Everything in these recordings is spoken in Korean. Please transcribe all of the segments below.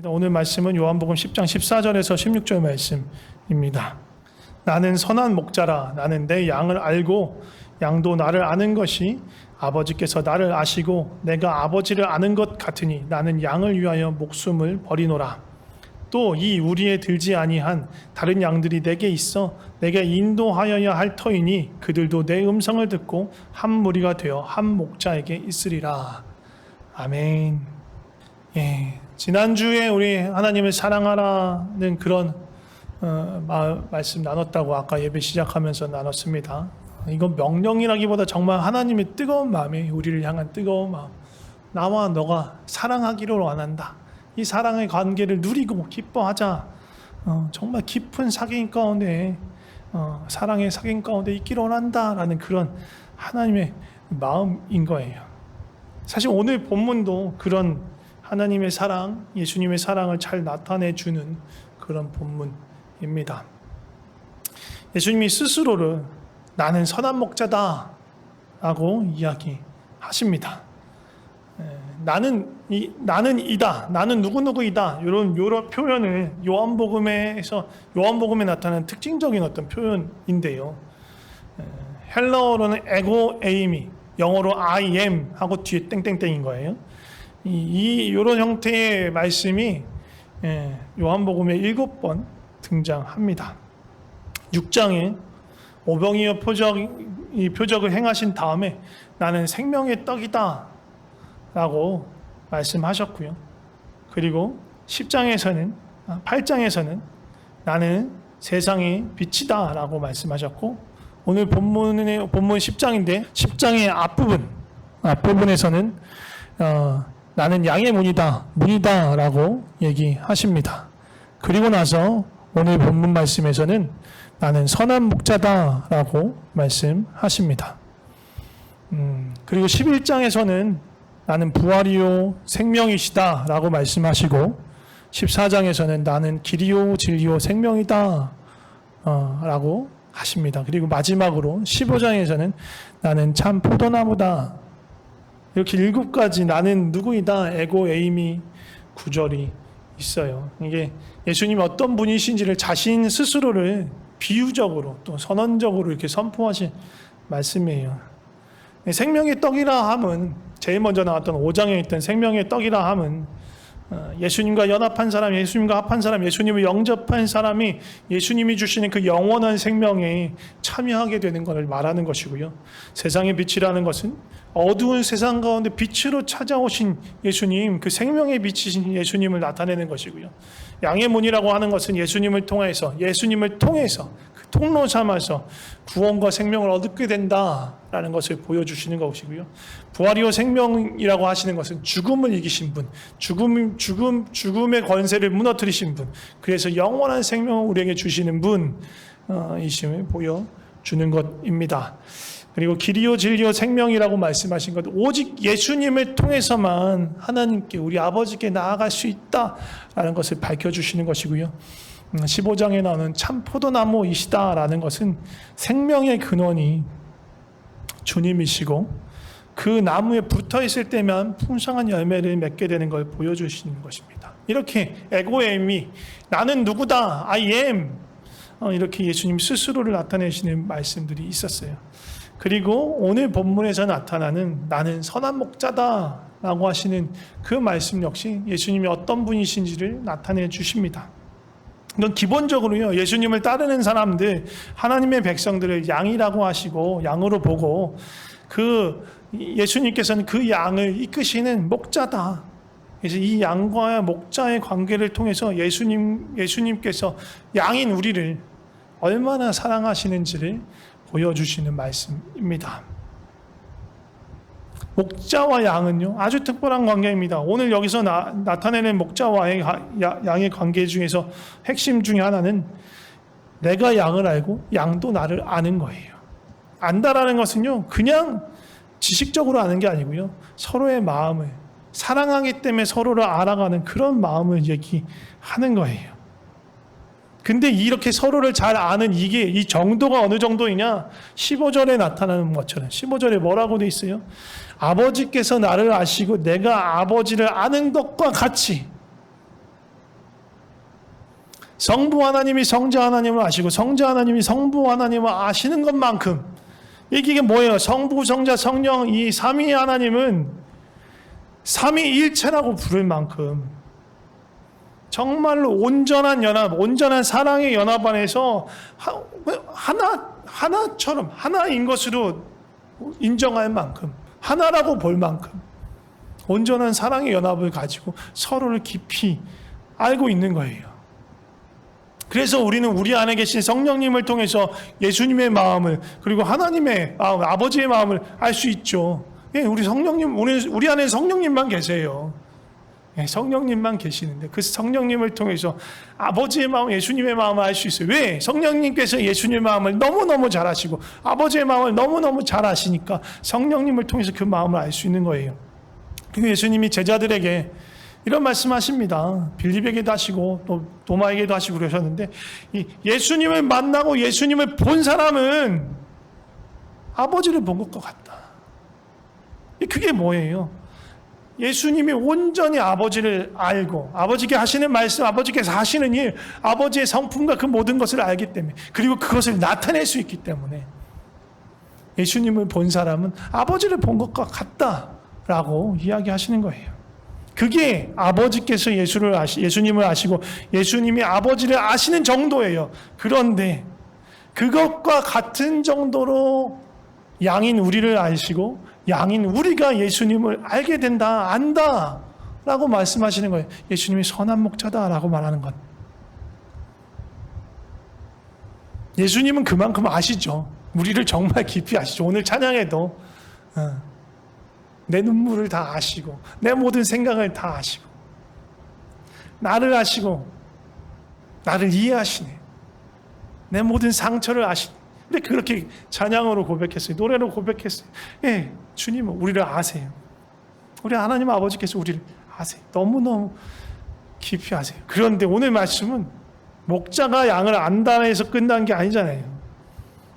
오늘 말씀은 요한복음 10장 14절에서 16절 말씀입니다. 나는 선한 목자라. 나는 내 양을 알고 양도 나를 아는 것이 아버지께서 나를 아시고 내가 아버지를 아는 것 같으니 나는 양을 위하여 목숨을 버리노라. 또 이 우리에 들지 아니한 다른 양들이 내게 있어 내게 인도하여야 할 터이니 그들도 내 음성을 듣고 한 무리가 되어 한 목자에게 있으리라. 아멘. 지난주에 우리 하나님을 사랑하라는 그런 말씀 나눴다고 아까 예배 시작하면서 나눴습니다. 이건 명령이라기보다 정말 하나님의 뜨거운 마음이 우리를 향한 뜨거운 마음. 나와 너가 사랑하기를 원한다. 이 사랑의 관계를 누리고 기뻐하자. 정말 깊은 사귐 가운데 사랑의 사귐 가운데 있기를 원한다라는 그런 하나님의 마음인 거예요. 사실 오늘 본문도 그런 하나님의 사랑, 예수님의 사랑을 잘 나타내주는 그런 본문입니다. 예수님이 스스로를 나는 선한 목자다 라고 이야기하십니다. 나는 이다, 나는 누구누구이다, 이런 표현을 요한복음에 나타나는 특징적인 어떤 표현인데요. 헬라어로는 에고 에이미, 영어로 I am 하고 뒤에 땡땡땡인 거예요. 이런 형태의 말씀이 요한복음에 7번 등장합니다. 6장에 오병이어 표적을 행하신 다음에 나는 생명의 떡이다 라고 말씀하셨고요. 그리고 8장에서는 나는 세상의 빛이다 라고 말씀하셨고, 오늘 본문 10장인데 10장의 앞부분에서는 나는 양의 문이다 라고 얘기하십니다. 그리고 나서 오늘 본문 말씀에서는 나는 선한 목자다 라고 말씀하십니다. 그리고 11장에서는 나는 부활이요 생명이시다 라고 말씀하시고, 14장에서는 나는 길이요 진리요 생명이다 라고 하십니다. 그리고 마지막으로 15장에서는 나는 참 포도나무다. 이렇게 7가지 나는 누구이다 에고 에이미 구절이 있어요. 이게 예수님이 어떤 분이신지를 자신 스스로를 비유적으로 또 선언적으로 이렇게 선포하신 말씀이에요. 생명의 떡이라 함은, 제일 먼저 나왔던 5장에 있던 생명의 떡이라 함은 예수님과 연합한 사람, 예수님과 합한 사람, 예수님을 영접한 사람이 예수님이 주시는 그 영원한 생명에 참여하게 되는 것을 말하는 것이고요. 세상의 빛이라는 것은 어두운 세상 가운데 빛으로 찾아오신 예수님, 그 생명의 빛이신 예수님을 나타내는 것이고요. 양의 문이라고 하는 것은 예수님을 통해서 그 통로 삼아서 구원과 생명을 얻게 된다라는 것을 보여주시는 것이고요. 부활이요 생명이라고 하시는 것은 죽음을 이기신 분, 죽음의 권세를 무너뜨리신 분, 그래서 영원한 생명을 우리에게 주시는 분이심을 보여주는 것입니다. 그리고 길이요 진리요 생명이라고 말씀하신 것, 오직 예수님을 통해서만 하나님께, 우리 아버지께 나아갈 수 있다라는 것을 밝혀주시는 것이고요. 15장에 나오는 참 포도나무이시다라는 것은 생명의 근원이 주님이시고 그 나무에 붙어 있을 때만 풍성한 열매를 맺게 되는 걸 보여주시는 것입니다. 이렇게 에고엠이 나는 누구다, I am, 이렇게 예수님 스스로를 나타내시는 말씀들이 있었어요. 그리고 오늘 본문에서 나타나는 나는 선한 목자다 라고 하시는 그 말씀 역시 예수님이 어떤 분이신지를 나타내 주십니다. 이건 기본적으로요, 예수님을 따르는 사람들, 하나님의 백성들을 양이라고 하시고 양으로 보고 예수님께서는 그 양을 이끄시는 목자다. 그래서 이 양과 목자의 관계를 통해서 예수님께서 양인 우리를 얼마나 사랑하시는지를 보여주시는 말씀입니다. 목자와 양은요, 아주 특별한 관계입니다. 오늘 여기서 나타내는 목자와 양의 관계 중에서 핵심 중에 하나는 내가 양을 알고 양도 나를 아는 거예요. 안다라는 것은요, 그냥 지식적으로 아는 게 아니고요, 서로의 마음을, 사랑하기 때문에 서로를 알아가는 그런 마음을 얘기하는 거예요. 근데 이렇게 서로를 잘 아는 이 정도가 어느 정도이냐? 15절에 나타나는 것처럼, 15절에 뭐라고 돼 있어요? 아버지께서 나를 아시고 내가 아버지를 아는 것과 같이 성부 하나님이 성자 하나님을 아시고 성자 하나님이 성부 하나님을 아시는 것만큼, 이게 뭐예요? 성부, 성자, 성령 이 삼위 하나님은 삼위일체라고 부를 만큼 정말로 온전한 연합, 온전한 사랑의 연합 안에서 하나처럼 하나인 것으로 인정할 만큼, 하나라고 볼 만큼 온전한 사랑의 연합을 가지고 서로를 깊이 알고 있는 거예요. 그래서 우리는 우리 안에 계신 성령님을 통해서 예수님의 마음을, 그리고 하나님의 마음, 아버지의 마음을 알 수 있죠. 예, 우리 성령님, 우리 안에 성령님만 계세요. 예, 성령님만 계시는데 그 성령님을 통해서 아버지의 마음, 예수님의 마음을 알 수 있어요. 왜? 성령님께서 예수님의 마음을 너무너무 잘 아시고 아버지의 마음을 너무너무 잘 아시니까 성령님을 통해서 그 마음을 알 수 있는 거예요. 그리고 예수님이 제자들에게 이런 말씀하십니다. 빌립에게도 하시고 또 도마에게도 하시고 그러셨는데, 이 예수님을 만나고 예수님을 본 사람은 아버지를 본 것과 같다. 그게 뭐예요? 예수님이 온전히 아버지를 알고 아버지께 하시는 말씀, 아버지께서 하시는 일, 아버지의 성품과 그 모든 것을 알기 때문에, 그리고 그것을 나타낼 수 있기 때문에 예수님을 본 사람은 아버지를 본 것과 같다라고 이야기하시는 거예요. 그게 아버지께서 예수님을 아시고 예수님이 아버지를 아시는 정도예요. 그런데 그것과 같은 정도로 양인 우리를 아시고 양인 우리가 예수님을 알게 된다, 안다 라고 말씀하시는 거예요. 예수님이 선한 목자다라고 말하는 것. 예수님은 그만큼 아시죠. 우리를 정말 깊이 아시죠. 오늘 찬양에도 내 눈물을 다 아시고 내 모든 생각을 다 아시고 나를 아시고 나를 이해하시네. 내 모든 상처를 아시네. 근데 그렇게 찬양으로 고백했어요. 노래로 고백했어요. 예, 주님은 우리를 아세요. 우리 하나님 아버지께서 우리를 아세요. 너무너무 깊이 아세요. 그런데 오늘 말씀은 목자가 양을 안다 해서 끝난 게 아니잖아요.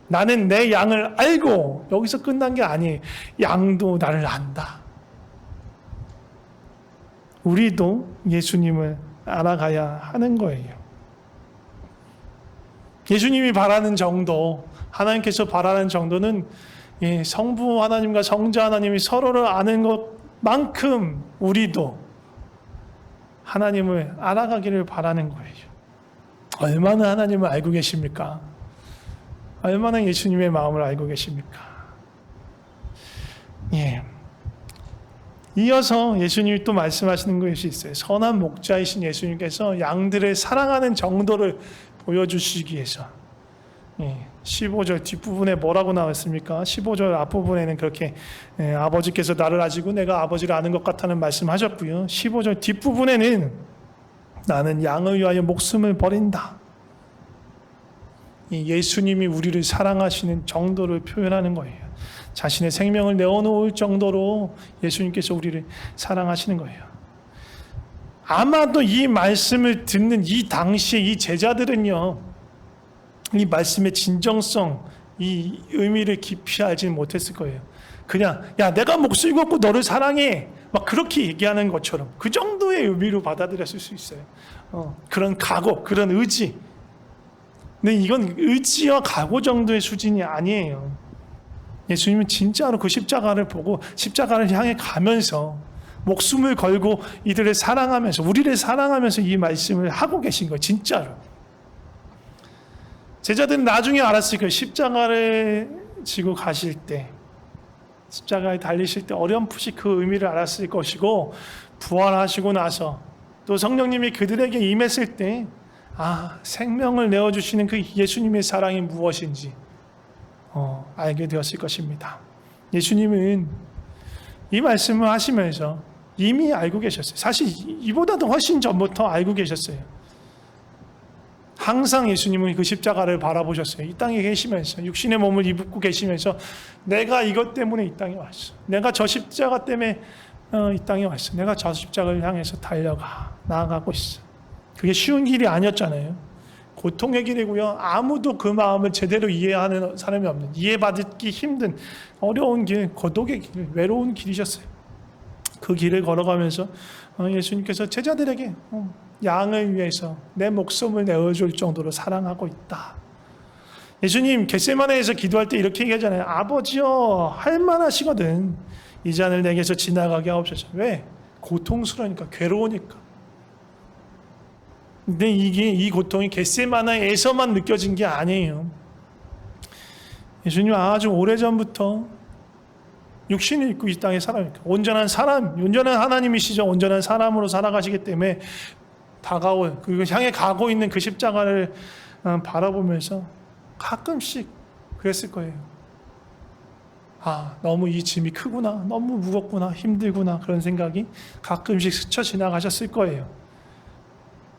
나는 내 양을 알고 여기서 끝난 게 아니에요. 양도 나를 안다. 우리도 예수님을 알아가야 하는 거예요. 예수님이 바라는 정도, 하나님께서 바라는 정도는 성부 하나님과 성자 하나님이 서로를 아는 것만큼 우리도 하나님을 알아가기를 바라는 거예요. 얼마나 하나님을 알고 계십니까? 얼마나 예수님의 마음을 알고 계십니까? 예. 이어서 예수님이 또 말씀하시는 것이 있어요. 선한 목자이신 예수님께서 양들을 사랑하는 정도를 보여주시기 위해서 15절 뒷부분에 뭐라고 나왔습니까? 15절 앞부분에는 그렇게 아버지께서 나를 아시고 내가 아버지를 아는 것 같다는 말씀하셨고요. 15절 뒷부분에는 나는 양을 위하여 목숨을 버린다. 예수님이 우리를 사랑하시는 정도를 표현하는 거예요. 자신의 생명을 내어놓을 정도로 예수님께서 우리를 사랑하시는 거예요. 아마도 이 말씀을 듣는 이 당시에 이 제자들은요, 이 말씀의 진정성, 이 의미를 깊이 알지는 못했을 거예요. 그냥 야 내가 목숨 걸고 너를 사랑해 막 그렇게 얘기하는 것처럼 그 정도의 의미로 받아들였을 수 있어요. 그런 각오, 그런 의지. 근데 이건 의지와 각오 정도의 수준이 아니에요. 예수님은 진짜로 그 십자가를 보고 십자가를 향해 가면서 목숨을 걸고 이들을 사랑하면서, 우리를 사랑하면서 이 말씀을 하고 계신 거예요. 진짜로. 제자들은 나중에 알았을 거예요. 십자가를 지고 가실 때, 십자가에 달리실 때 어렴풋이 그 의미를 알았을 것이고, 부활하시고 나서 또 성령님이 그들에게 임했을 때 생명을 내어주시는 그 예수님의 사랑이 무엇인지 알게 되었을 것입니다. 예수님은 이 말씀을 하시면서 이미 알고 계셨어요. 사실 이보다도 훨씬 전부터 알고 계셨어요. 항상 예수님은 그 십자가를 바라보셨어요. 이 땅에 계시면서, 육신의 몸을 입고 계시면서 내가 이것 때문에 이 땅에 왔어. 내가 저 십자가 때문에 이 땅에 왔어. 내가 저 십자가를 향해서 나아가고 있어. 그게 쉬운 길이 아니었잖아요. 고통의 길이고요. 아무도 그 마음을 제대로 이해하는 사람이 없는, 이해받기 힘든 어려운 길, 고독의 길, 외로운 길이셨어요. 그 길을 걸어가면서 예수님께서 제자들에게 양을 위해서 내 목숨을 내어줄 정도로 사랑하고 있다. 예수님 겟세마네에서 기도할 때 이렇게 얘기하잖아요. 아버지여, 할만하시거든 이 잔을 내게서 지나가게 하옵소서. 왜? 고통스러우니까, 괴로우니까. 근데 이 고통이 겟세마네에서만 느껴진 게 아니에요. 예수님 아주 오래전부터 육신을 입고 이 땅에 살아니까 온전한 사람, 온전한 하나님이시죠. 온전한 사람으로 살아가시기 때문에 다가올, 그리고 향해 가고 있는 그 십자가를 바라보면서 가끔씩 그랬을 거예요. 너무 이 짐이 크구나, 너무 무겁구나, 힘들구나, 그런 생각이 가끔씩 스쳐 지나가셨을 거예요.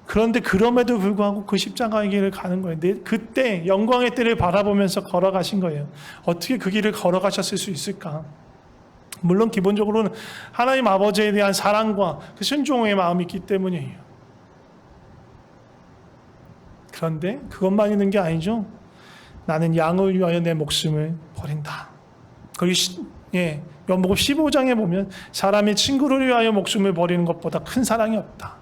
그런데 그럼에도 불구하고 그 십자가의 길을 가는 거예요. 그때 영광의 때를 바라보면서 걸어가신 거예요. 어떻게 그 길을 걸어가셨을 수 있을까? 물론 기본적으로는 하나님 아버지에 대한 사랑과 그 순종의 마음이 있기 때문이에요. 그런데 그것만 있는 게 아니죠. 나는 양을 위하여 내 목숨을 버린다. 거기 요한복음 15장에 보면 사람이 친구를 위하여 목숨을 버리는 것보다 큰 사랑이 없다.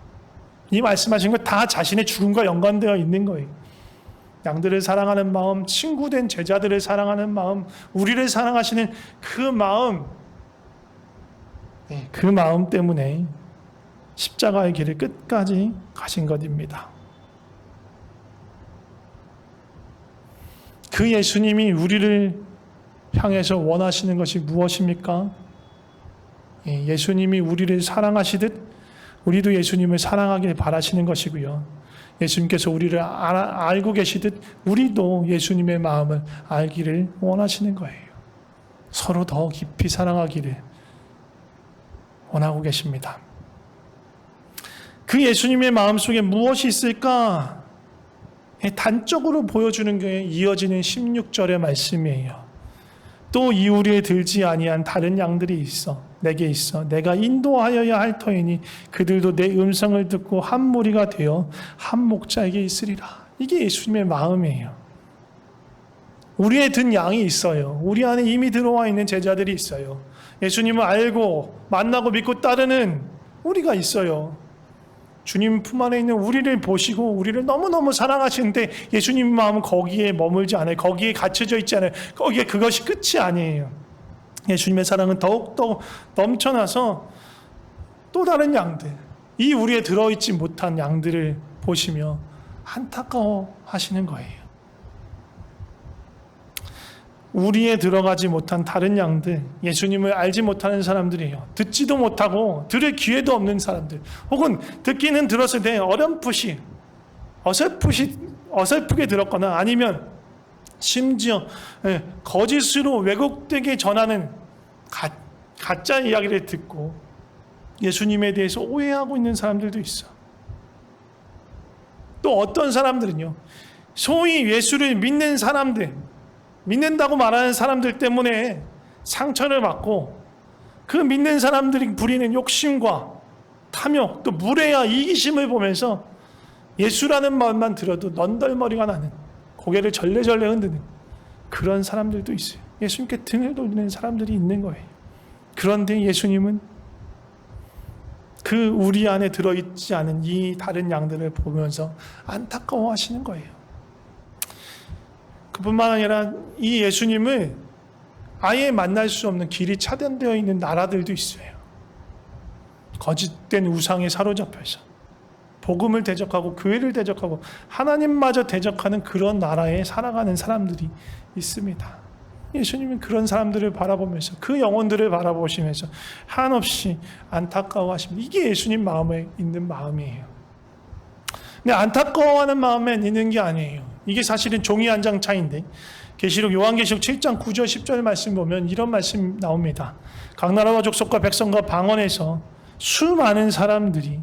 이 말씀하신 거 다 자신의 죽음과 연관되어 있는 거예요. 양들을 사랑하는 마음, 친구된 제자들을 사랑하는 마음, 우리를 사랑하시는 그 마음, 그 마음 때문에 십자가의 길을 끝까지 가신 것입니다. 그 예수님이 우리를 향해서 원하시는 것이 무엇입니까? 예수님이 우리를 사랑하시듯 우리도 예수님을 사랑하길 바라시는 것이고요. 예수님께서 우리를 알고 계시듯 우리도 예수님의 마음을 알기를 원하시는 거예요. 서로 더 깊이 사랑하기를 원하고 계십니다. 그 예수님의 마음속에 무엇이 있을까? 단적으로 보여주는 게 이어지는 16절의 말씀이에요. 또 이우리에 들지 아니한 다른 양들이 있어 내게 있어 내가 인도하여야 할 터이니 그들도 내 음성을 듣고 한 무리가 되어 한 목자에게 있으리라. 이게 예수님의 마음이에요. 우리의 든 양이 있어요. 우리 안에 이미 들어와 있는 제자들이 있어요. 예수님을 알고 만나고 믿고 따르는 우리가 있어요. 주님 품 안에 있는 우리를 보시고 우리를 너무너무 사랑하시는데 예수님 마음은 거기에 머물지 않아요. 거기에 갇혀져 있지 않아요. 거기에 그것이 끝이 아니에요. 예수님의 사랑은 더욱더 넘쳐나서 또 다른 양들, 이 우리에 들어있지 못한 양들을 보시며 안타까워 하시는 거예요. 우리에 들어가지 못한 다른 양들, 예수님을 알지 못하는 사람들이에요. 듣지도 못하고 들을 기회도 없는 사람들, 혹은 듣기는 들었을 때 어렴풋이 어설프게 들었거나 아니면 심지어 거짓으로 왜곡되게 전하는 가짜 이야기를 듣고 예수님에 대해서 오해하고 있는 사람들도 있어. 또 어떤 사람들은요, 소위 예수를 믿는 사람들, 믿는다고 말하는 사람들 때문에 상처를 받고 그 믿는 사람들이 부리는 욕심과 탐욕, 또 무례와 이기심을 보면서 예수라는 말만 들어도 넌덜머리가 나는, 고개를 절레절레 흔드는 그런 사람들도 있어요. 예수님께 등을 돌리는 사람들이 있는 거예요. 그런데 예수님은 그 우리 안에 들어있지 않은 이 다른 양들을 보면서 안타까워하시는 거예요. 그뿐만 아니라 이 예수님을 아예 만날 수 없는 길이 차단되어 있는 나라들도 있어요. 거짓된 우상에 사로잡혀서 복음을 대적하고 교회를 대적하고 하나님마저 대적하는 그런 나라에 살아가는 사람들이 있습니다. 예수님은 그런 사람들을 바라보면서 그 영혼들을 바라보시면서 한없이 안타까워하십니다. 이게 예수님 마음에 있는 마음이에요. 근데 안타까워하는 마음에 있는 게 아니에요. 이게 사실은 종이 한 장 차이인데 계시록 요한계시록 7장 9절 10절 말씀 보면 이런 말씀 나옵니다. 각 나라와 족속과 백성과 방언에서 수많은 사람들이,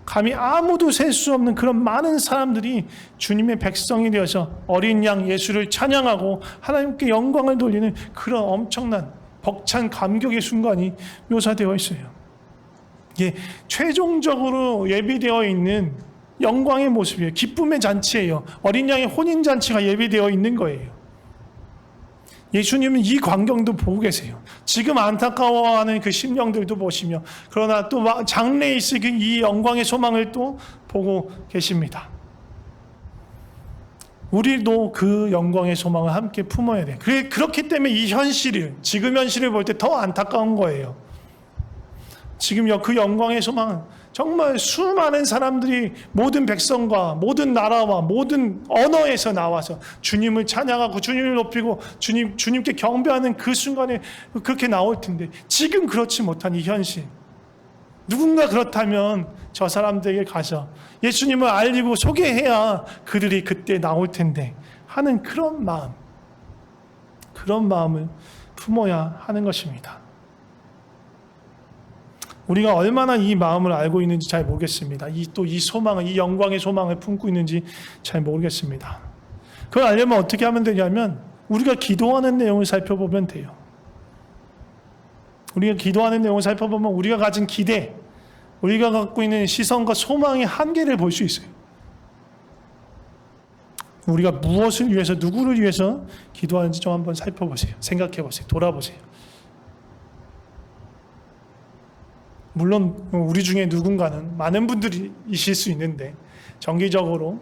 감히 아무도 셀 수 없는 그런 많은 사람들이 주님의 백성이 되어서 어린 양 예수를 찬양하고 하나님께 영광을 돌리는 그런 엄청난 벅찬 감격의 순간이 묘사되어 있어요. 이게 최종적으로 예비되어 있는 영광의 모습이에요. 기쁨의 잔치예요. 어린 양의 혼인잔치가 예비되어 있는 거예요. 예수님은 이 광경도 보고 계세요. 지금 안타까워하는 그 심령들도 보시며, 그러나 또 장래에 있을 이 영광의 소망을 또 보고 계십니다. 우리도 그 영광의 소망을 함께 품어야 돼요. 그렇기 때문에 이 현실을, 지금 현실을 볼 때 더 안타까운 거예요. 지금 그 영광의 소망은 정말 수많은 사람들이 모든 백성과 모든 나라와 모든 언어에서 나와서 주님을 찬양하고 주님을 높이고 주님께 경배하는 그 순간에 그렇게 나올 텐데, 지금 그렇지 못한 이 현실, 누군가 그렇다면 저 사람들에게 가서 예수님을 알리고 소개해야 그들이 그때 나올 텐데 하는 그런 마음을 품어야 하는 것입니다. 우리가 얼마나 이 마음을 알고 있는지 잘 모르겠습니다. 이 소망을, 이 영광의 소망을 품고 있는지 잘 모르겠습니다. 그걸 알려면 어떻게 하면 되냐면, 우리가 기도하는 내용을 살펴보면 돼요. 우리가 기도하는 내용을 살펴보면 우리가 가진 기대, 우리가 갖고 있는 시선과 소망의 한계를 볼 수 있어요. 우리가 무엇을 위해서, 누구를 위해서 기도하는지 좀 한번 살펴보세요. 생각해 보세요. 돌아보세요. 물론 우리 중에 누군가는, 많은 분들이 있을 수 있는데, 정기적으로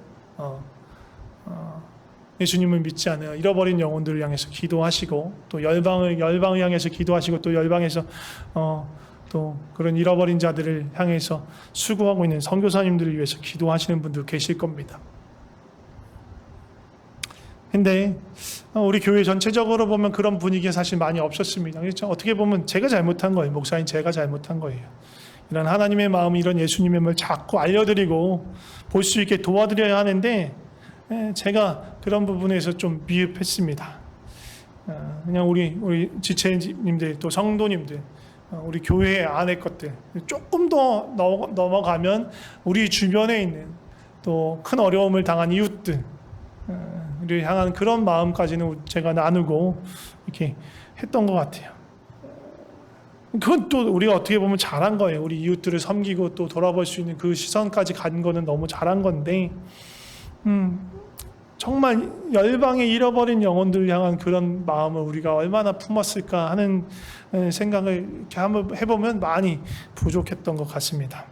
예수님을 믿지 않아 잃어버린 영혼들을 향해서 기도하시고, 또 열방을 향해서 기도하시고, 또 열방에서 또 그런 잃어버린 자들을 향해서 수고하고 있는 선교사님들을 위해서 기도하시는 분들 계실 겁니다. 근데 우리 교회 전체적으로 보면 그런 분위기가 사실 많이 없었습니다. 그렇죠? 어떻게 보면 제가 잘못한 거예요. 목사님, 제가 잘못한 거예요. 이런 하나님의 마음, 이런 예수님의 마음을 자꾸 알려드리고 볼 수 있게 도와드려야 하는데, 제가 그런 부분에서 좀 미흡했습니다. 그냥 우리 지체님들, 또 성도님들, 우리 교회 안의 것들 조금 더 넘어가면 우리 주변에 있는 또 큰 어려움을 당한 이웃들 를 향한 그런 마음까지는 제가 나누고 이렇게 했던 것 같아요. 그건 또 우리가 어떻게 보면 잘한 거예요. 우리 이웃들을 섬기고 또 돌아볼 수 있는 그 시선까지 간 거는 너무 잘한 건데, 정말 열방에 잃어버린 영혼들을 향한 그런 마음을 우리가 얼마나 품었을까 하는 생각을 이렇게 한번 해보면 많이 부족했던 것 같습니다.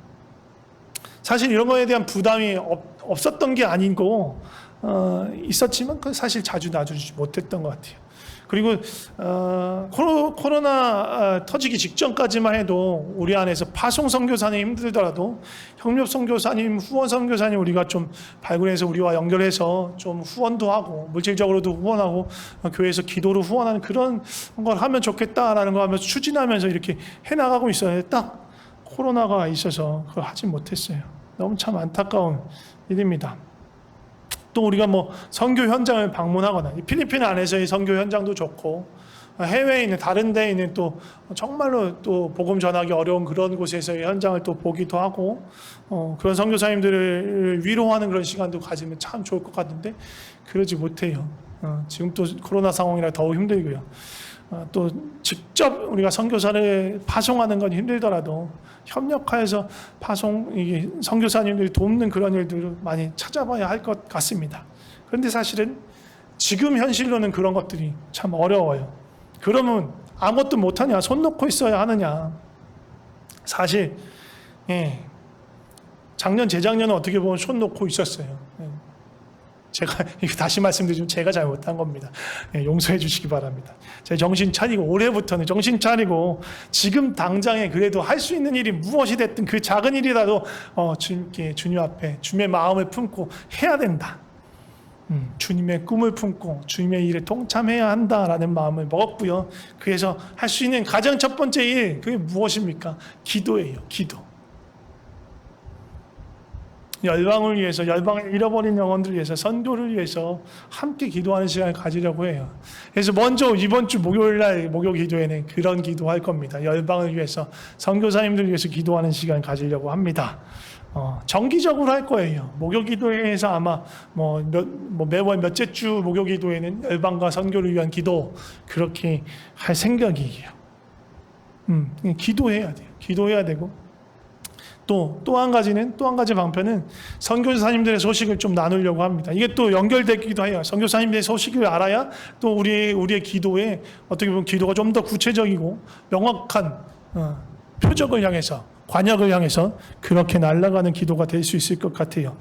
사실 이런 거에 대한 부담이 없었던 게 아니고 있었지만 그 사실 자주 놔주지 못했던 것 같아요. 그리고 코로나 터지기 직전까지만 해도 우리 안에서 파송 선교사님 힘들더라도 협력 선교사님, 후원 선교사님 우리가 좀 발굴해서 우리와 연결해서 좀 후원도 하고 물질적으로도 후원하고 교회에서 기도로 후원하는 그런 걸 하면 좋겠다라는 거 하면서 추진하면서 이렇게 해나가고 있어요. 딱 코로나가 있어서 그걸 하지 못했어요. 너무 참 안타까운 일입니다. 또 우리가 선교 현장을 방문하거나, 필리핀 안에서의 선교 현장도 좋고, 해외에 있는 다른 데에 있는 또 정말로 또 복음 전하기 어려운 그런 곳에서의 현장을 또 보기도 하고, 그런 선교사님들을 위로하는 그런 시간도 가지면 참 좋을 것 같은데 그러지 못해요. 지금 또 코로나 상황이라 더욱 힘들고요. 또 직접 우리가 선교사를 파송하는 건 힘들더라도 협력하여서 이게 선교사님들이 돕는 그런 일들을 많이 찾아봐야 할 것 같습니다. 그런데 사실은 지금 현실로는 그런 것들이 참 어려워요. 그러면 아무것도 못하냐, 손 놓고 있어야 하느냐. 사실 작년, 재작년은 어떻게 보면 손 놓고 있었어요. 제가 다시 말씀드리지만 제가 잘못한 겁니다. 용서해 주시기 바랍니다. 제가 정신 차리고, 올해부터는 정신 차리고 지금 당장에 그래도 할 수 있는 일이 무엇이 됐든 그 작은 일이라도 주님 앞에 주님의 마음을 품고 해야 된다. 주님의 꿈을 품고 주님의 일에 동참해야 한다라는 마음을 먹었고요. 그래서 할 수 있는 가장 첫 번째 일, 그게 무엇입니까? 기도예요. 기도. 열방을 위해서, 열방을 잃어버린 영혼들을 위해서, 선교를 위해서 함께 기도하는 시간을 가지려고 해요. 그래서 먼저 이번 주 목요일날 목요 기도회는 그런 기도할 겁니다. 열방을 위해서, 선교사님들을 위해서 기도하는 시간을 가지려고 합니다. 정기적으로 할 거예요. 목요 기도회에서 아마 매월 몇째 주 목요 기도회는 열방과 선교를 위한 기도, 그렇게 할 생각이에요. 기도해야 돼요. 기도해야 되고, 또 한 가지 방편은 선교사님들의 소식을 좀 나누려고 합니다. 이게 또 연결되기도 해요. 선교사님들의 소식을 알아야 또 우리의 기도에 어떻게 보면 기도가 좀 더 구체적이고 명확한 표적을 향해서, 관역을 향해서 그렇게 날아가는 기도가 될 수 있을 것 같아요.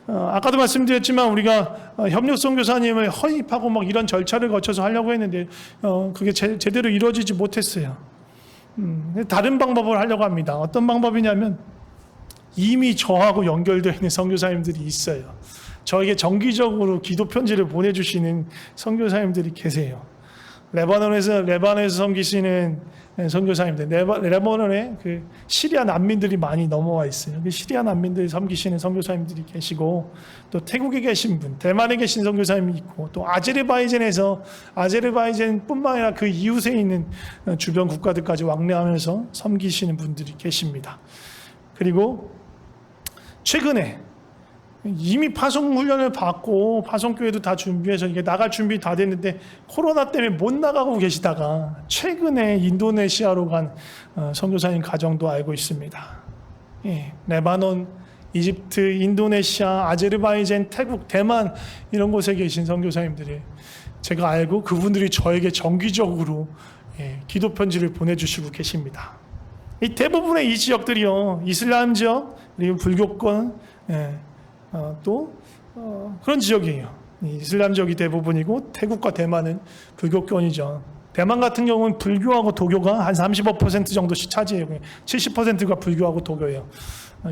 아까도 말씀드렸지만 우리가 협력 선교사님을 허입하고 막 이런 절차를 거쳐서 하려고 했는데 그게 제대로 이루어지지 못했어요. 다른 방법을 하려고 합니다. 어떤 방법이냐면 이미 저하고 연결되어 있는 선교사님들이 있어요. 저에게 정기적으로 기도 편지를 보내주시는 선교사님들이 계세요. 레바논에서 섬기시는 선교사님들, 레바논에 그 시리아 난민들이 많이 넘어와 있어요. 그 시리아 난민들 섬기시는 선교사님들이 계시고, 또 태국에 계신 분, 대만에 계신 선교사님이 있고, 또 아제르바이잔뿐만 아니라 그 이웃에 있는 주변 국가들까지 왕래하면서 섬기시는 분들이 계십니다. 그리고 최근에 이미 파송 훈련을 받고 파송교회도 다 준비해서 이게 나갈 준비 다 됐는데 코로나 때문에 못 나가고 계시다가 최근에 인도네시아로 간 선교사님 가정도 알고 있습니다. 예, 레바논, 이집트, 인도네시아, 아제르바이잔, 태국, 대만 이런 곳에 계신 선교사님들이 제가 알고 그분들이 저에게 정기적으로 기도 편지를 보내주시고 계십니다. 이 대부분의 이 지역들이요, 이슬람 지역 그리고 불교권 그런 지역이에요. 이슬람 지역이 대부분이고 태국과 대만은 불교권이죠. 대만 같은 경우는 불교하고 도교가 한 35% 정도씩 차지해요. 70%가 불교하고 도교예요.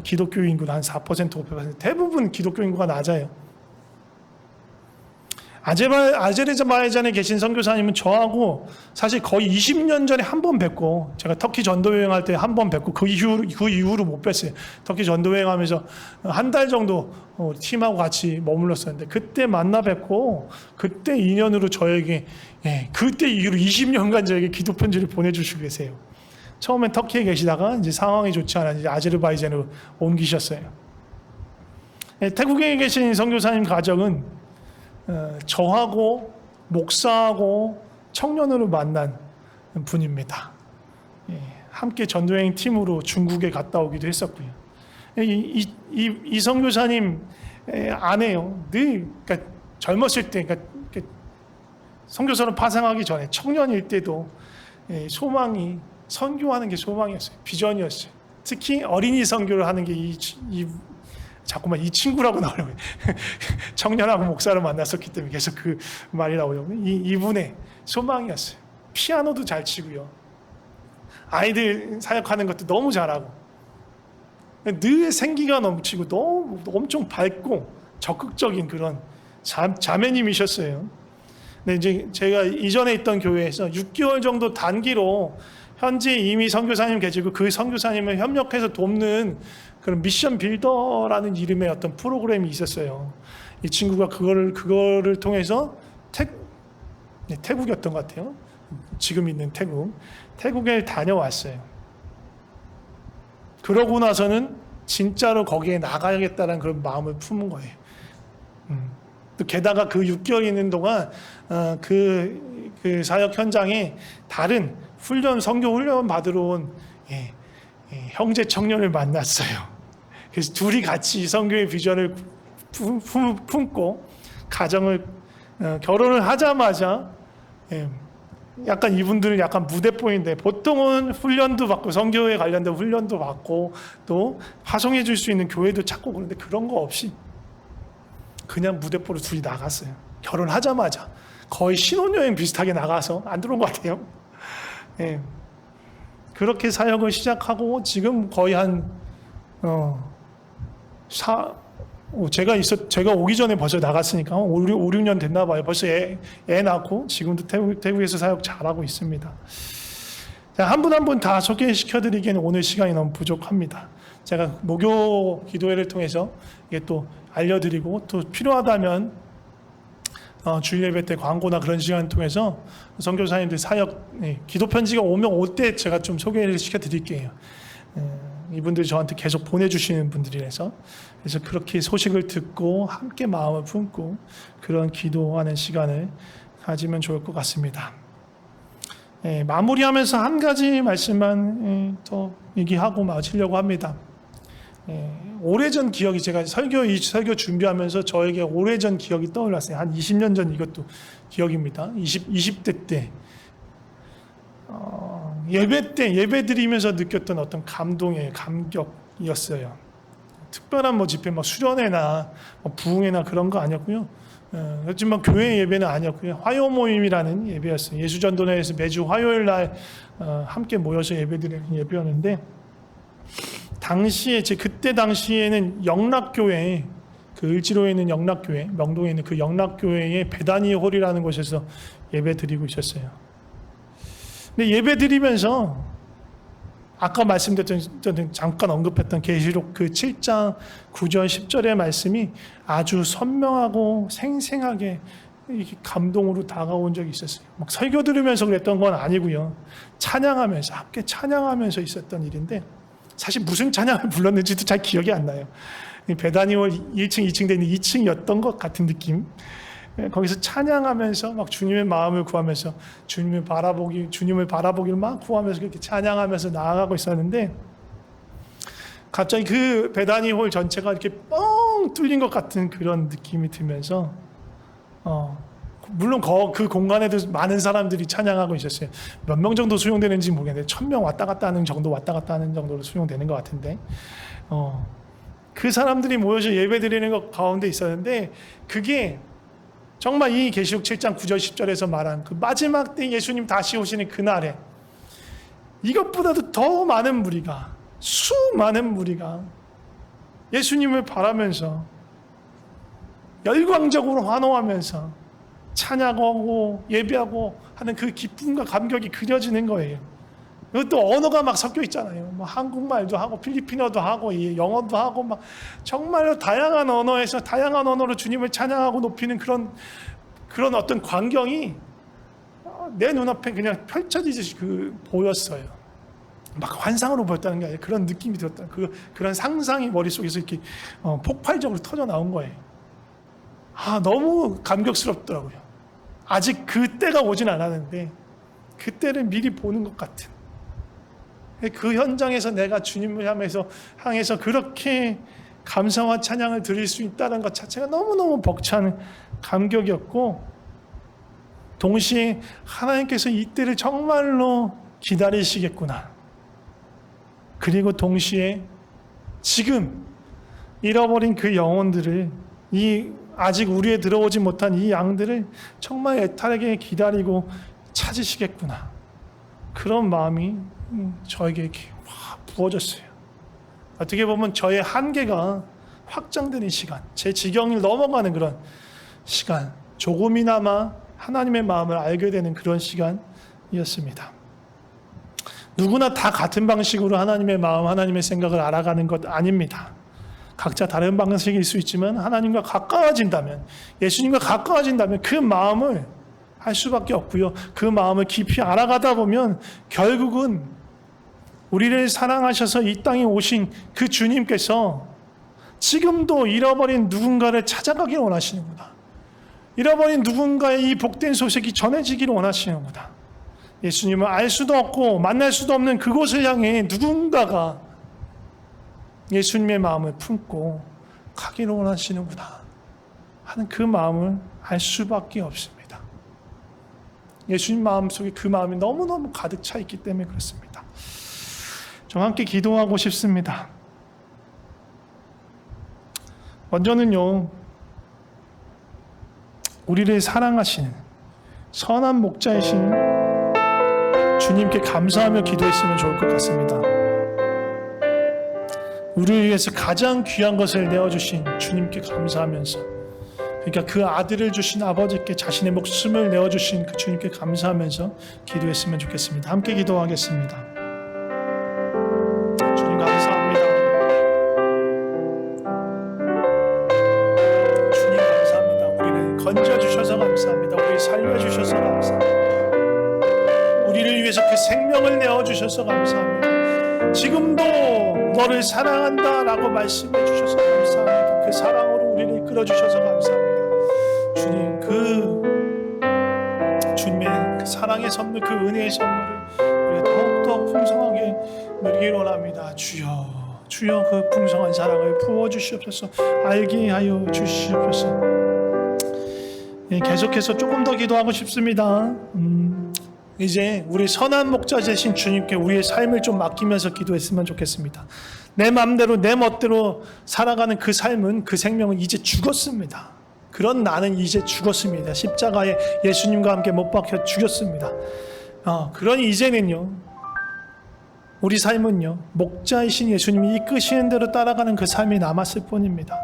기독교 인구는 한 4%, 5%. 대부분 기독교 인구가 낮아요. 아제르바이잔에 계신 선교사님은 저하고 사실 거의 20년 전에 한 번 뵙고, 제가 터키 전도 여행할 때 한 번 뵙고 그 이후로 못 뵀어요. 터키 전도 여행하면서 한 달 정도 팀하고 같이 머물렀었는데 그때 만나 뵙고 그때 인연으로 저에게 그때 이후로 20년간 저에게 기도 편지를 보내주시고 계세요. 처음엔 터키에 계시다가 이제 상황이 좋지 않아 이제 아제르바이잔으로 옮기셨어요. 태국에 계신 선교사님 가정은 저하고 목사하고 청년으로 만난 분입니다. 함께 전도여행 팀으로 중국에 갔다 오기도 했었고요. 이 선교사님 아내요. 그러니까 젊었을 때, 그러니까 선교사로 파송하기 전에 청년일 때도 소망이 선교하는 게 소망이었어요. 비전이었어요. 특히 어린이 선교를 하는 게 자꾸만 이 친구라고 나오려고 청년하고 목사를 만났었기 때문에 계속 그 말이 나오려고 이분의 소망이었어요. 피아노도 잘 치고요. 아이들 사역하는 것도 너무 잘하고 늘 생기가 넘치고 너무 엄청 밝고 적극적인 그런 자매님이셨어요. 근데 이제 제가 이전에 있던 교회에서 6개월 정도 단기로 현재 이미 선교사님 계시고 그 선교사님을 협력해서 돕는 그런 미션 빌더라는 이름의 어떤 프로그램이 있었어요. 이 친구가 그거를 통해서 태국이었던 것 같아요. 지금 있는 태국에 다녀왔어요. 그러고 나서는 진짜로 거기에 나가야겠다는 그런 마음을 품은 거예요. 또 게다가 그 6개월 있는 동안 그 사역 현장에 다른 선교 훈련 받으러 온 형제 청년을 만났어요. 그래서 둘이 같이 선교의 비전을 품고 결혼을 하자마자 약간 이분들은 약간 무대뽀인데 보통은 훈련도 받고 선교에 관련된 훈련도 받고 또 파송해 줄 수 있는 교회도 찾고 그런데 그런 거 없이 그냥 무대뽀로 둘이 나갔어요. 결혼하자마자 거의 신혼여행 비슷하게 나가서 안 들어온 것 같아요. 그렇게 사역을 시작하고 지금 거의 제가 오기 전에 벌써 나갔으니까 5, 6년 됐나 봐요. 벌써 애 낳고 지금도 태국에서 사역 잘하고 있습니다. 한 분 한 분 다 소개시켜드리기에는 오늘 시간이 너무 부족합니다. 제가 목요 기도회를 통해서 이게 또 알려드리고 또 필요하다면 주일 예배 때 광고나 그런 시간을 통해서 선교사님들 사역 기도 편지가 오면 올 때 제가 좀 소개를 시켜드릴게요. 이분들이 저한테 계속 보내주시는 분들이라서 그래서 그렇게 소식을 듣고 함께 마음을 품고 그런 기도하는 시간을 가지면 좋을 것 같습니다. 마무리하면서 한 가지 말씀만 더 얘기하고 마치려고 합니다. 오래전 기억이, 제가 이 설교 준비하면서 저에게 오래전 기억이 떠올랐어요. 한 20년 전 이것도 기억입니다. 20대 때 예배 때 예배 드리면서 느꼈던 어떤 감동의 감격이었어요. 특별한 집회 수련회나 부흥회나 그런 거 아니었고요. 그렇지만 교회 예배는 아니었고요. 화요 모임이라는 예배였어요. 예수전도회에서 매주 화요일 날 함께 모여서 예배드리는 예배였는데, 당시에 그때 당시에는 영락교회, 그 을지로에 있는 영락교회, 명동에 있는 그 영락교회의 베다니 홀이라는 곳에서 예배드리고 있었어요. 근데 예배드리면서 아까 말씀드렸던, 잠깐 언급했던 계시록 그 7장 9절 10절의 말씀이 아주 선명하고 생생하게 이렇게 감동으로 다가온 적이 있었어요. 막 설교 들으면서 그랬던 건 아니고요. 찬양하면서, 함께 찬양하면서 있었던 일인데, 사실 무슨 찬양을 불렀는지도 잘 기억이 안 나요. 베다니홀 1층, 2층 되는 2층이었던 것 같은 느낌. 거기서 찬양하면서 막 주님의 마음을 구하면서 주님을 바라보기를 막 구하면서 그렇게 찬양하면서 나아가고 있었는데, 갑자기 그 베다니홀 전체가 이렇게 뻥 뚫린 것 같은 그런 느낌이 들면서, 물론 그 공간에도 많은 사람들이 찬양하고 있었어요. 몇 명 정도 수용되는지 모르겠는데 1000명 왔다 갔다 하는 정도로 수용되는 것 같은데, 그 사람들이 모여서 예배 드리는 것 가운데 있었는데, 그게 정말 이 계시록 7장 9절 10절에서 말한 그 마지막 때 예수님 다시 오시는 그날에 이것보다도 더 많은 무리가, 수많은 무리가 예수님을 바라면서 열광적으로 환호하면서 찬양하고 예배하고 하는 그 기쁨과 감격이 그려지는 거예요. 또 언어가 막 섞여 있잖아요. 한국말도 하고 필리핀어도 하고 영어도 하고 막 정말로 다양한 언어에서 다양한 언어로 주님을 찬양하고 높이는 그런 어떤 광경이 내 눈앞에 그냥 펼쳐지듯이 보였어요. 막 환상으로 보였다는 게 아니라 그런 느낌이 들었다. 그런 상상이 머릿속에서 이렇게 폭발적으로 터져 나온 거예요. 너무 감격스럽더라고요. 아직 그 때가 오진 않았는데 그때를 미리 보는 것 같은, 그 현장에서 내가 주님을 향해서 그렇게 감사와 찬양을 드릴 수 있다는 것 자체가 너무너무 벅찬 감격이었고, 동시에 하나님께서 이때를 정말로 기다리시겠구나. 그리고 동시에 지금 잃어버린 그 영혼들을, 아직 우리에 들어오지 못한 이 양들을 정말 애타게 기다리고 찾으시겠구나. 그런 마음이 저에게 이렇게 부어졌어요. 어떻게 보면 저의 한계가 확장되는 시간, 제 지경을 넘어가는 그런 시간, 조금이나마 하나님의 마음을 알게 되는 그런 시간이었습니다. 누구나 다 같은 방식으로 하나님의 마음, 하나님의 생각을 알아가는 것 아닙니다. 각자 다른 방식일 수 있지만 하나님과 가까워진다면, 예수님과 가까워진다면 그 마음을 할 수밖에 없고요. 그 마음을 깊이 알아가다 보면 결국은 우리를 사랑하셔서 이 땅에 오신 그 주님께서 지금도 잃어버린 누군가를 찾아가기를 원하시는구나. 잃어버린 누군가의 이 복된 소식이 전해지기를 원하시는구나. 예수님을 알 수도 없고 만날 수도 없는 그곳을 향해 누군가가 예수님의 마음을 품고 가기를 원하시는구나 하는 그 마음을 알 수밖에 없습니다. 예수님 마음속에 그 마음이 너무너무 가득 차 있기 때문에 그렇습니다. 좀 함께 기도하고 싶습니다. 먼저는요, 우리를 사랑하시는 선한 목자이신 주님께 감사하며 기도했으면 좋을 것 같습니다. 우리를 위해서 가장 귀한 것을 내어주신 주님께 감사하면서, 그러니까 그 아들을 주신 아버지께 자신의 목숨을 내어주신 그 주님께 감사하면서 기도했으면 좋겠습니다. 함께 기도하겠습니다. 주님 감사합니다. 주님 감사합니다. 우리를 건져주셔서 감사합니다. 우리를 살려주셔서 감사합니다. 우리를 위해서 그 생명을 내어주셔서 감사합니다. 지금도 너를 사랑한다 라고 말씀해 주셔서 감사합니다. 그 사랑으로 우리를 이끌어 주셔서 감사합니다. 주님, 주님의 그 사랑의 선물, 그 은혜의 선물을 우리가 더욱더 풍성하게 누리기를 원합니다. 주여, 주여 그 풍성한 사랑을 부어주시옵소서. 알게 하여 주시옵소서. 예, 계속해서 조금 더 기도하고 싶습니다. 이제 우리 선한 목자 되신 주님께 우리의 삶을 좀 맡기면서 기도했으면 좋겠습니다. 내 마음대로 내 멋대로 살아가는 그 삶은, 그 생명은 이제 죽었습니다. 그런 나는 이제 죽었습니다. 십자가에 예수님과 함께 못 박혀 죽였습니다. 그러니 이제는요, 우리 삶은요, 목자이신 예수님이 이끄시는 대로 따라가는 그 삶이 남았을 뿐입니다.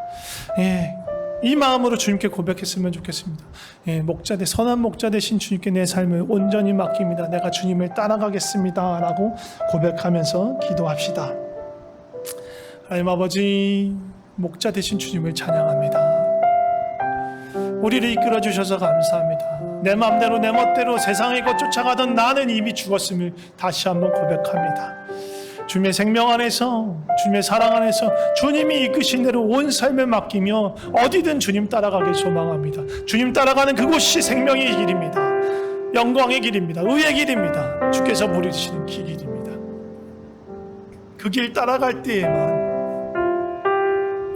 예, 이 마음으로 주님께 고백했으면 좋겠습니다. 예, 선한 목자 되신 주님께 내 삶을 온전히 맡깁니다. 내가 주님을 따라가겠습니다 라고 고백하면서 기도합시다. 하나님 아버지, 목자 되신 주님을 찬양합니다. 우리를 이끌어 주셔서 감사합니다. 내 마음대로 내 멋대로 세상의 것 쫓아가던 나는 이미 죽었음을 다시 한번 고백합니다. 주님의 생명 안에서, 주님의 사랑 안에서 주님이 이끄신 대로 온 삶을 맡기며 어디든 주님 따라가길 소망합니다. 주님 따라가는 그곳이 생명의 길입니다. 영광의 길입니다. 의의 길입니다. 주께서 부르시는 길입니다. 그 길 따라갈 때에만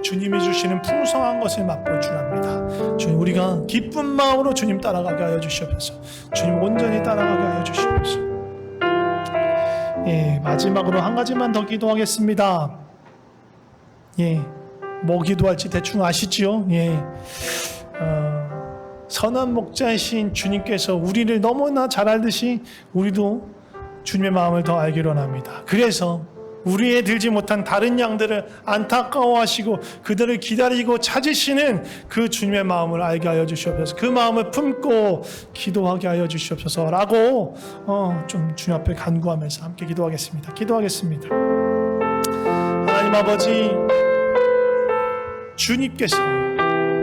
주님이 주시는 풍성한 것을 맛볼 줄 압니다. 주님, 우리가 기쁜 마음으로 주님 따라가게 하여 주시옵소서. 주님 온전히 따라가게 하여 주시옵소서. 예, 마지막으로 한 가지만 더 기도하겠습니다. 예, 뭐 기도할지 대충 아시지요? 예, 선한 목자이신 주님께서 우리를 너무나 잘 알듯이 우리도 주님의 마음을 더 알기로 합니다. 그래서 우리의 들지 못한 다른 양들을 안타까워하시고 그들을 기다리고 찾으시는 그 주님의 마음을 알게 하여 주시옵소서. 그 마음을 품고 기도하게 하여 주시옵소서 라고 좀 주님 앞에 간구하면서 함께 기도하겠습니다. 하나님 아버지, 주님께서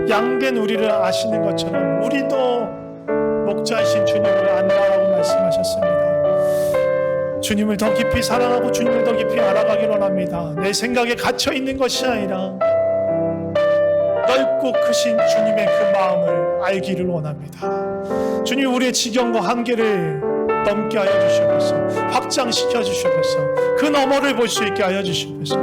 양된 우리를 아시는 것처럼 우리도 목자이신 주님을 안다라고 말씀하셨습니다. 주님을 더 깊이 사랑하고 주님을 더 깊이 알아가기를 원합니다. 내 생각에 갇혀있는 것이 아니라 넓고 크신 주님의 그 마음을 알기를 원합니다. 주님, 우리의 지경과 한계를 넘게 하여 주시옵소서. 확장시켜 주시옵소서. 그 너머를 볼 수 있게 하여 주시옵소서.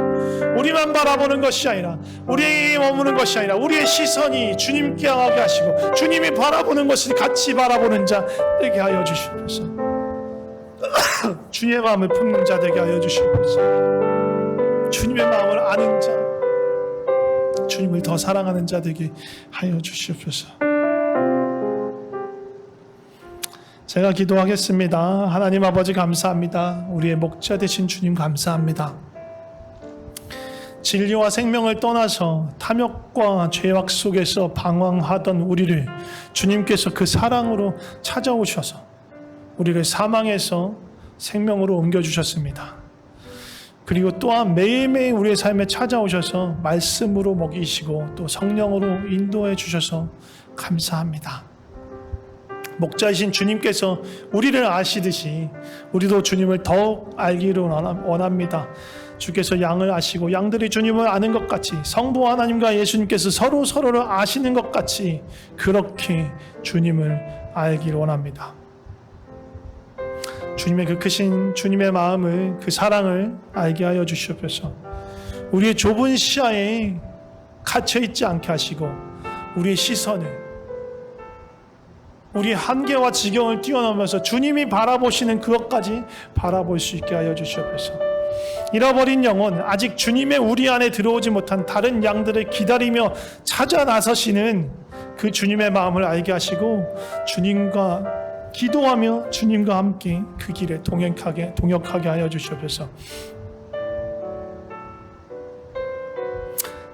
우리만 바라보는 것이 아니라, 우리에게 머무는 것이 아니라 우리의 시선이 주님께 향하게 하시고 주님이 바라보는 것을 같이 바라보는 자 되게 하여 주시옵소서. 주님의 마음을 품는 자 되게 하여 주시옵소서. 주님의 마음을 아는 자, 주님을 더 사랑하는 자 되게 하여 주시옵소서. 제가 기도하겠습니다. 하나님 아버지 감사합니다. 우리의 목자 되신 주님 감사합니다. 진리와 생명을 떠나서 탐욕과 죄악 속에서 방황하던 우리를 주님께서 그 사랑으로 찾아오셔서 우리를 사망에서 생명으로 옮겨주셨습니다. 그리고 또한 매일매일 우리의 삶에 찾아오셔서 말씀으로 먹이시고 또 성령으로 인도해 주셔서 감사합니다. 목자이신 주님께서 우리를 아시듯이 우리도 주님을 더욱 알기를 원합니다. 주께서 양을 아시고 양들이 주님을 아는 것 같이 성부 하나님과 예수님께서 서로를 아시는 것 같이 그렇게 주님을 알기를 원합니다. 주님의 그 크신 주님의 마음을, 그 사랑을 알게 하여 주시옵소서. 우리의 좁은 시야에 갇혀있지 않게 하시고 우리의 시선을, 우리의 한계와 지경을 뛰어넘어서 주님이 바라보시는 그것까지 바라볼 수 있게 하여 주시옵소서. 잃어버린 영혼, 아직 주님의 우리 안에 들어오지 못한 다른 양들을 기다리며 찾아 나서시는 그 주님의 마음을 알게 하시고 주님과 기도하며 주님과 함께 그 길에 동역하게 하여 주시옵소서.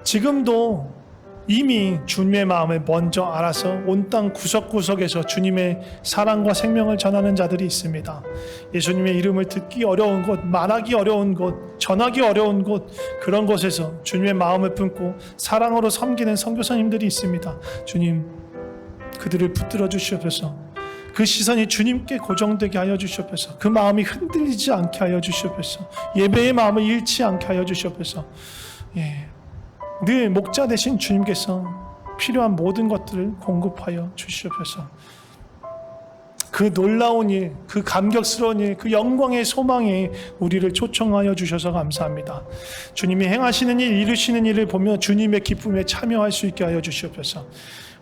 지금도 이미 주님의 마음을 먼저 알아서 온 땅 구석구석에서 주님의 사랑과 생명을 전하는 자들이 있습니다. 예수님의 이름을 듣기 어려운 곳, 말하기 어려운 곳, 전하기 어려운 곳, 그런 곳에서 주님의 마음을 품고 사랑으로 섬기는 선교사님들이 있습니다. 주님, 그들을 붙들어 주시옵소서. 그 시선이 주님께 고정되게 하여 주시옵소서. 그 마음이 흔들리지 않게 하여 주시옵소서. 예배의 마음을 잃지 않게 하여 주시옵소서. 늘 목자 되신 주님께서 필요한 모든 것들을 공급하여 주시옵소서. 그 놀라운 일, 그 감격스러운 일, 그 영광의 소망에 우리를 초청하여 주셔서 감사합니다. 주님이 행하시는 일, 이루시는 일을 보며 주님의 기쁨에 참여할 수 있게 하여 주시옵소서.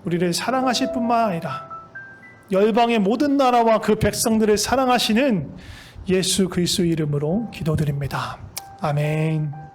우리를 사랑하실 뿐만 아니라 열방의 모든 나라와 그 백성들을 사랑하시는 예수 그리스도 이름으로 기도드립니다. 아멘.